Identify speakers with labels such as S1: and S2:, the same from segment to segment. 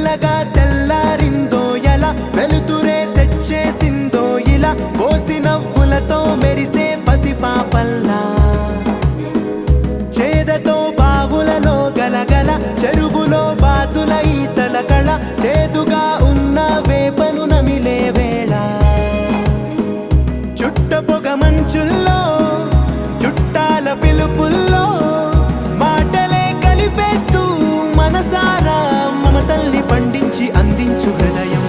S1: తెల్లగా తెల్లారిందో ఎలా వెలుతురే తెచ్చేసిందో ఇలా పోసి నవ్వులతో మెరిసే పసిపాపల్లా చేదతో బావులలో గలగల చెరువులో బాతుల ఈతల కళ చేదుగా ఉన్న వేపను నమిలే వేళ చుట్ట పొగ మంచుల్లో చుట్టాల పిలుపుల్లో మాటలే కలిపేస్తూ మనసారా మమతల్ని పండించి అందించు హృదయం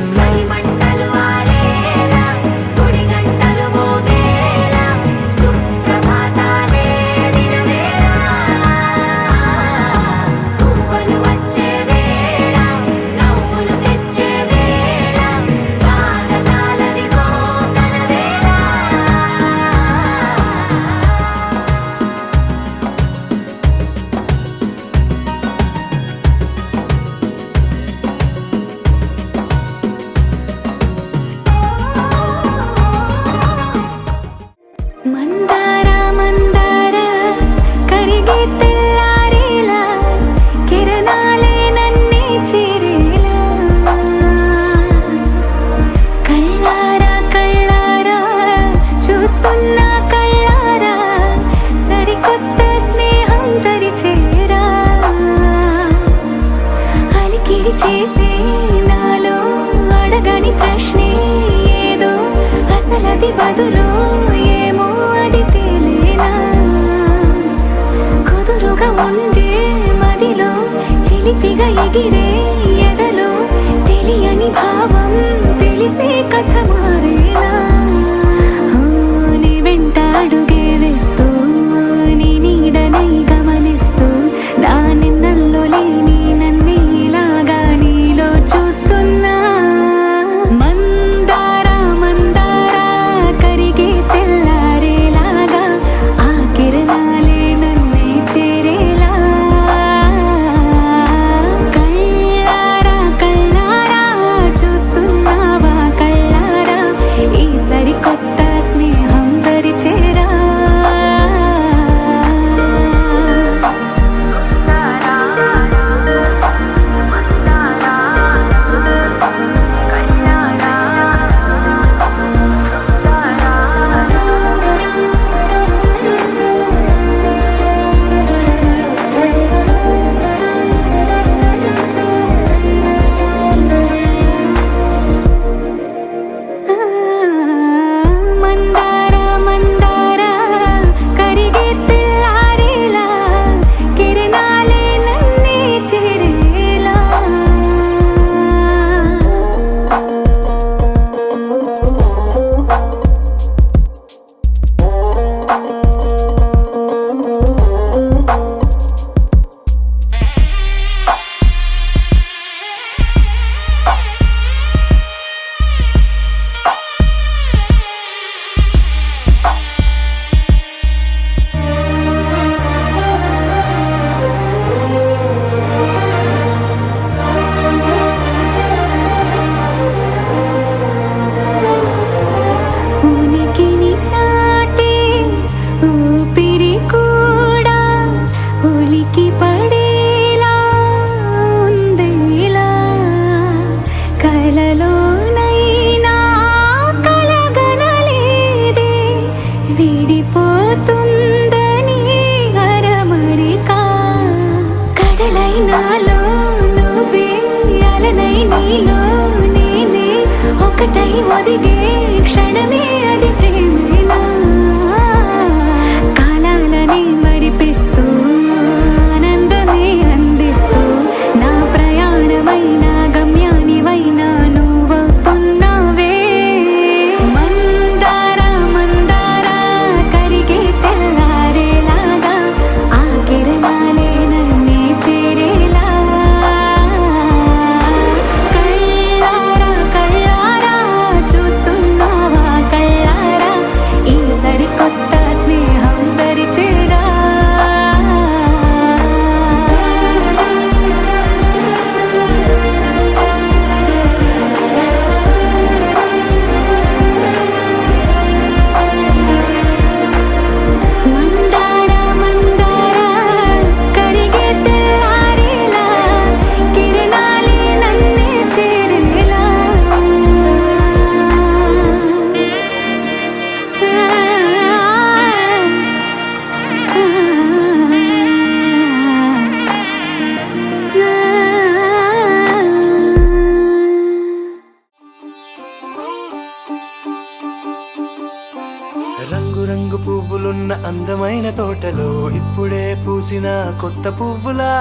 S1: తోటలో ఇప్పుడే పూసిన కొత్త పువ్వులా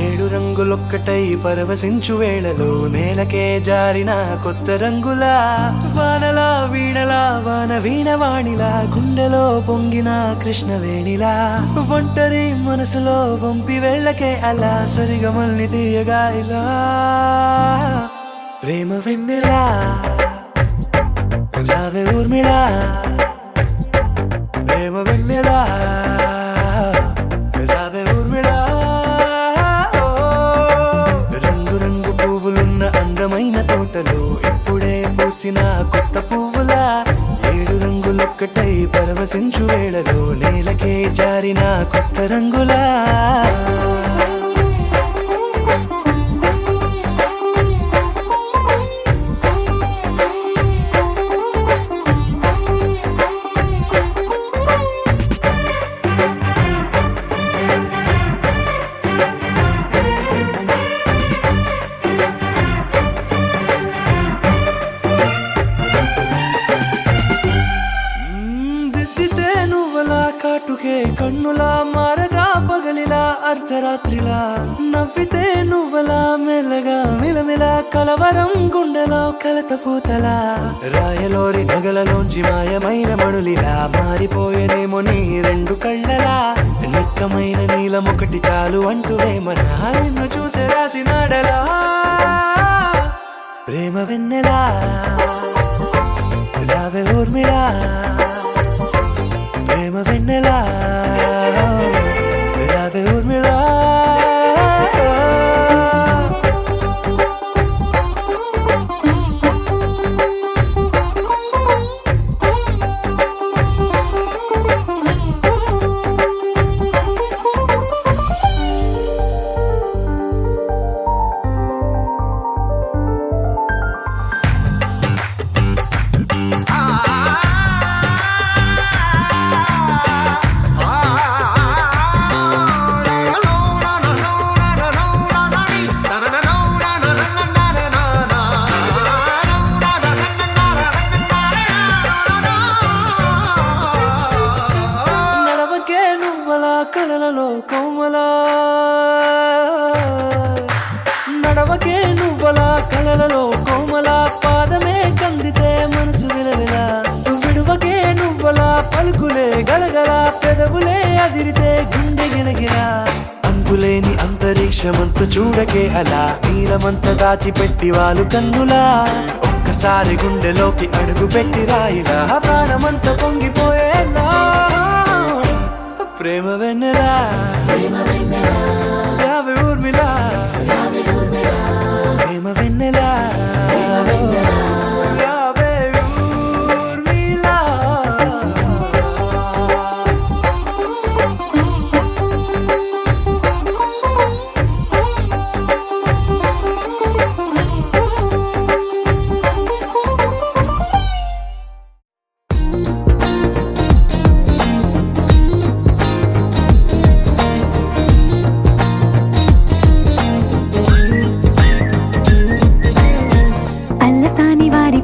S1: 7 రంగులొక్కటై పరవశించు వేళలో నేలకే జారిన కొత్త రంగులా వానలా వీణలా వాన వీణవాణిలా గుండెలో పొంగిన కృష్ణవేణిలా ఒంటరి మనసులో వంపి వెళ్ళకే అలా సరిగమల్ని తీయగా ఇలా ప్రేమ వెన్నెలా రావే ఊర్మిళా ప్రేమ వెన్నెలా రావే ఊర్మిళా రంగు రంగు పువ్వులున్న అందమైన తోటలో ఇప్పుడే పూసిన కొత్త పువ్వులా 7 రంగులొక్కటై పరవశించు వేళలో నేలకే జారిన కొత్త రంగులా కాటుకే కన్నులా మారగా పగలిలా అర్ధరాత్రిలా నవ్వితే నువ్వలా మెల్లగా మిలమిలా కలవరం గుండెలో కలత పూతలా రాయలోరి నగలలోంచి మాయమైన మణులిలా మారిపోయేనేమో నీ 2 కళ్ళలా నిక్కమైన నీలమొకటి చాలు అంటూ వేమనా నిన్ను చూసే రాసినాడలా ప్రేమ వెన్నెలా రావే ఊర్మిళా ప్రేమ వెన్నెలా రావే ఊర్మిళా కలలలో కోమలా నడవకే నువ్వలా కలలలో కోమలా పాదమే కందితే మనసు విలవిలా విడువకే నువ్వలా పలుకులే గలగల పెదవులే అదిరితే గుండె గిలగిలా అంతులేని అంతరిక్షమంత చూడకే అలా నీలమంత దాచిపెట్టి వాళ్ళు కన్నులా ఒక్కసారి గుండెలోకి అడుగు పెట్టి రాయిలా ప్రాణమంత పొంగిపోయేలా ప్రేమ వెన్నెలా రావే ఊర్మిళా ప్రేమ వెన్నెలా రావే ఊర్మిళా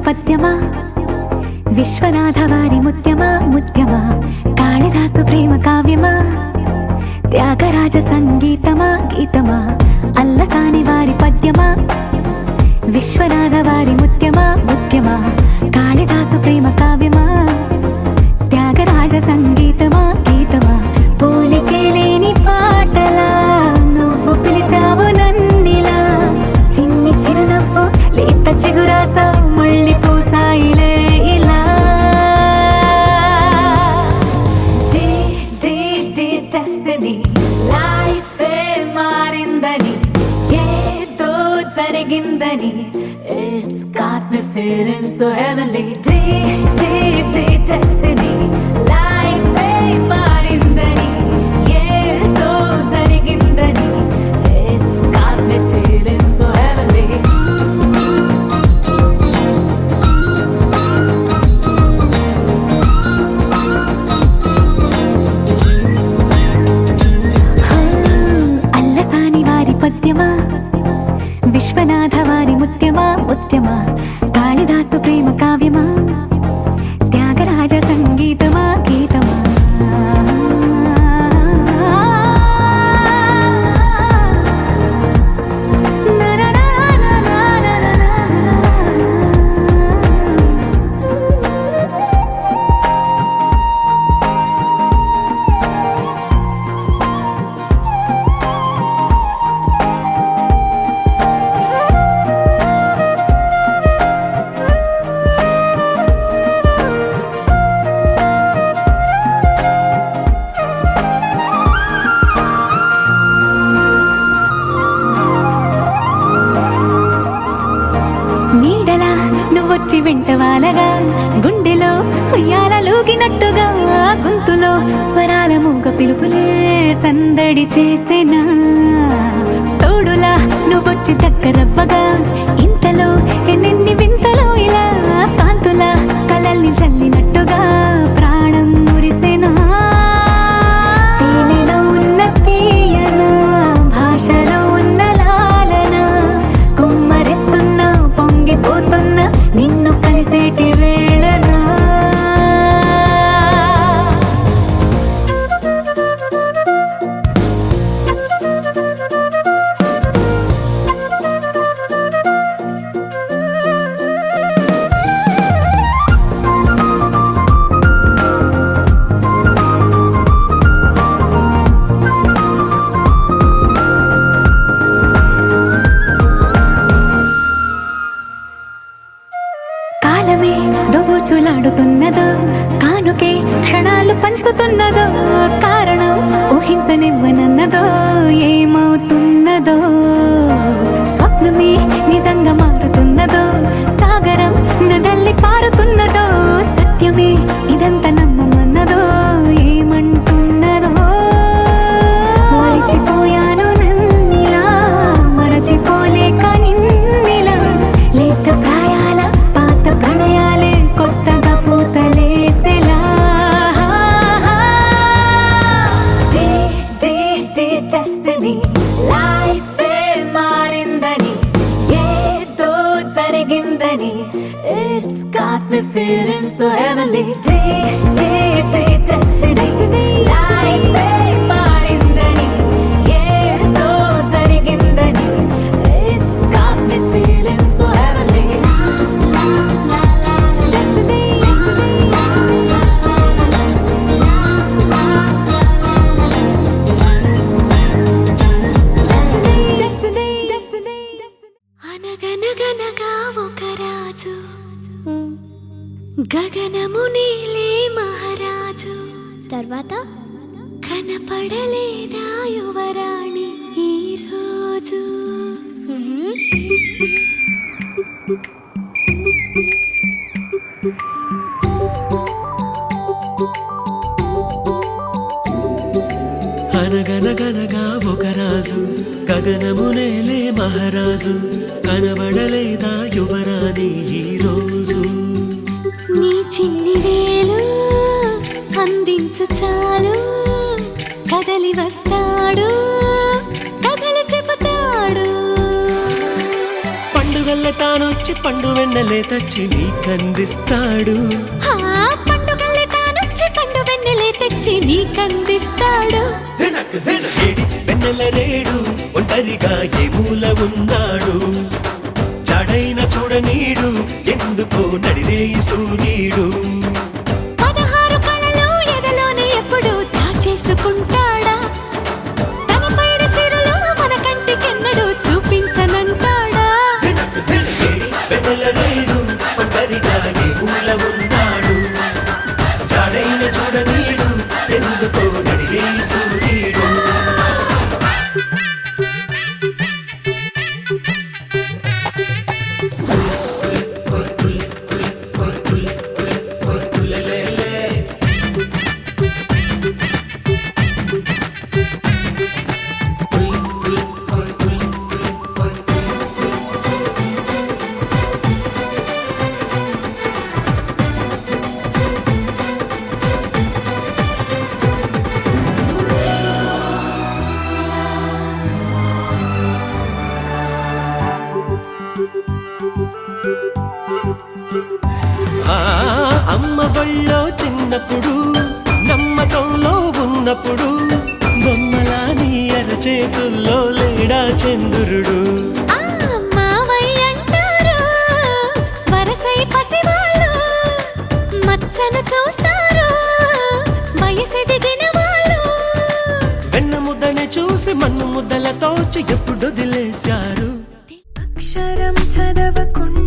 S2: పద్యమా విశ్వనాథ వారి ముత్యమా ముత్యమా కాళిదాసు ప్రేమ కావ్యమా త్యాగరాజ సంగీతమా గీతమా అల్లసాని వారి పద్యమా విశ్వనాథ వారి ముత్యమా ముత్యమా కాళిదాసు ప్రేమ కావ్యమా త్యాగరాజ సంగీతమా గీతమా పోలికే లేని పాటలా నువ్వు పిలిచావు నన్నిలా చిన్ని చిరునవ్వు లేత చిగురాసా మళ్ళీ పూసాయిలే ఇలా డెస్టినీ లైఫే మారిందని ఏదో జరిగిందని It's got me feeling so heavenly destiny లైఫే మారిందని ఏదో జరిగిందని It's got me feeling so heavenly పద్యమా Viswanatha వారి ముత్యమా ముత్యమా కాళిదాసు ప్రేమ కావ్యమా త్యాగరాజ సంగీతమా గీత వచ్చి వెంట వాలగా గుండెలో ఉయ్యాలూగినట్టుగా గొంతులో స్వరాల మూగ పిలుపులే సందడి చేసేనా తోడులా నువ్వొచ్చి దగ్గరవ్వగా ఇంతలో ఎన్నెన్ని వింతలో ఇలా కాంతుల కలల్ని చల్లినట్టుగా ప్రాణం మురిసెనా తేనెలో ఉన్న తీయన భాషలో ఉన్న లాలన కుమ్మరిస్తున్న పొంగిపోతున్న నిన్ను కలిసేటి వేళనా కాలమే దోబూచులాడుతున్నదో కానుకే క్షణాలు పంచుతున్నదో కారణం ఊహించనివ్వనన్నదో ఏమవుతున్నదో స్వప్నమే నిజంగా మారుతున్నదో సాగరం నదల్లి పారుతున్నదో సత్యమే ఇదంతా నమ్మమన్నదో ఏమంటున్నదో మరిచిపోయాను నన్నిలా మరచిపోలేక నిన్నిలా లేత ప్రాయాల పాత ప్రణయాలే కొత్తగా పూతలేసేలా డెస్టినీ లైఫ్ మారిందని ఏదో జరిగిందని it's got me feeling so heavenly destiny life మారిందని ఏదో జరిగిందని it's got me feeling so heavenly అనగనగనగా ఒక రాజు గగనము నీలే మహారాజు
S3: తర్వాత
S2: కనపడలేదా యువరాణి ఈ రోజు
S1: అనగనగనగా ఒక రాజు గగనమునేలే మహారాజు కనబడలేదా యువరాణి ఈ రోజు
S2: నీ చిన్ని వేలు అందించు చాలు కదలి వస్తాడు కథలు చెబుతాడు
S1: పండుగల్ల తానొచ్చి పండు వెన్నెలే తెచ్చి నీకందిస్తాడు
S2: పండుగల్లే తానొచ్చి పండు వెన్నెలే తెచ్చి నీకందిస్తాడు
S1: వెన్నెల రేడు ఒంటరిగా ఏ మూల ఉన్నాడు చాడైన చూడనీడు ఎందుకో నడిరేయి సూర్యుడు
S2: 16 కళలు ఎదలోనే ఎప్పుడు దాచేసుకుంటాడా తన పైన సిరులు మన కంటికెన్నడూ చూపించనంటాడా
S1: వెన్నెల రేడు ఒంటరిగా ఏ మూల ఉన్నాడు చాడైన చూడనీడు ఎందుకో నడిరేయి సూర్యుడు అమ్మ బళ్ళో చిన్నప్పుడు నమ్మకంలో ఉన్నప్పుడు బొమ్మలా నీ అరచేతుల్లో లేడా చంద్రుడు
S2: వరసై పసివాళ్ళు మచ్చను చూస్తారు వయసెదిగిన వాళ్ళు
S1: వెన్న ముద్దనే చూసి మన్ను ముద్దలతో ఎప్పుడు వదిలేశారు
S2: అక్షరం చదవకుండా